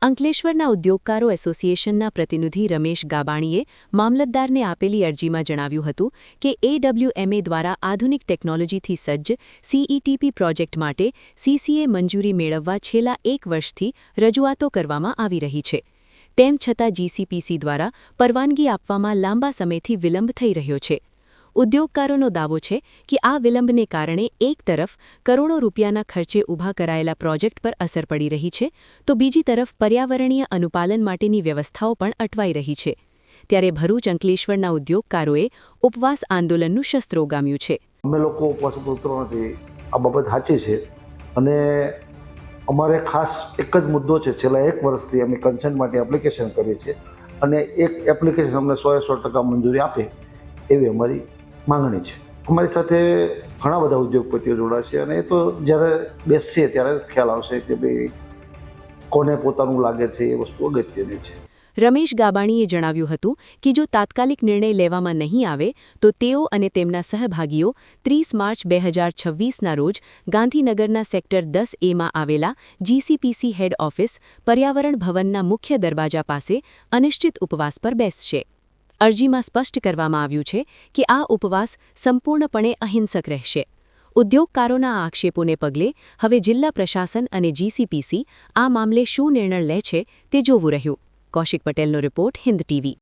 અંકલેશ્વરના ઉદ્યોગકારો એસોસિએશનના પ્રતિનિધિ રમેશ ગાબાણીએ મામલતદારને આપેલી અરજીમાં જણાવ્યું હતું કે એડબ્લ્યુએમએ દ્વારા આધુનિક ટેકનોલોજીથી સજ્જ સીઈટીપી પ્રોજેક્ટ માટે સીસીએ મંજૂરી મેળવવા છેલ્લા 1 વર્ષથી રજૂઆતો કરવામાં આવી રહી છે. તેમ છતાં જીસીપીસી દ્વારા પરવાનગી આપવામાં લાંબા સમયથી વિલંબ થઈ રહ્યો છે. ઉદ્યોગકારોનો દાવો છે કે આ વિલંબને કારણે એક તરફ કરોડો રૂપિયાના ખર્ચે ઊભા કરાયેલા પ્રોજેક્ટ પર અસર પડી રહી છે, તો બીજી તરફ પર્યાવરણીય અનુપાલન માટેની વ્યવસ્થાઓ પણ અટવાઈ રહી છે. ત્યારે ભરૂચ અંકલેશ્વરના ઉદ્યોગકારોએ ઉપવાસ આંદોલનનું શસ્ત્ર ઉગામ્યું છે. અમે લોકો ઉપવાસ ઉતરતો નથી, આ બાબત સાચી છે અને અમારે ખાસ એક જ મુદ્દો છે. છેલ્લા 1 વર્ષથી અમે કન્સેન્ટ માટે એપ્લિકેશન કરીએ છીએ અને એક એપ્લિકેશન અમને 100% મંજૂરી આપે એવી અમારી માંગણી છે. અમારી સાથે ઘણા બધા ઉદ્યોગપતિઓ જોડાશે અને એ તો જ્યારે બેસીએ ત્યારે ખ્યાલ આવશે કે ભાઈ કોને પોતાનું લાગે છે, એ વસ્તુ અગત્યની છે. રમેશ ગાબાણીએ જણાવ્યું હતું કે જો તાત્કાલિક નિર્ણય લેવામાં નહીં આવે તો તેઓ અને તેમના સહભાગીઓ 30 માર્ચ 2026ના રોજ ગાંધીનગરના સેક્ટર 10A માં આવેલા જીસીપીસી હેડ ઓફિસ પર્યાવરણ ભવનના મુખ્ય દરવાજા પાસે અનિશ્ચિત ઉપવાસ પર બેસશે. અરજીમાં સ્પષ્ટ કરવામાં આવ્યું છે કે આ ઉપવાસ સંપૂર્ણપણે અહિંસક રહેશે. ઉદ્યોગકારોના આક્ષેપોને પગલે હવે જિલ્લા પ્રશાસન અને જીસીપીસી આ મામલે શું નિર્ણય લે છે તે જોવું રહ્યું. કૌશિક પટેલનો રિપોર્ટ, હિન્દ ટીવી.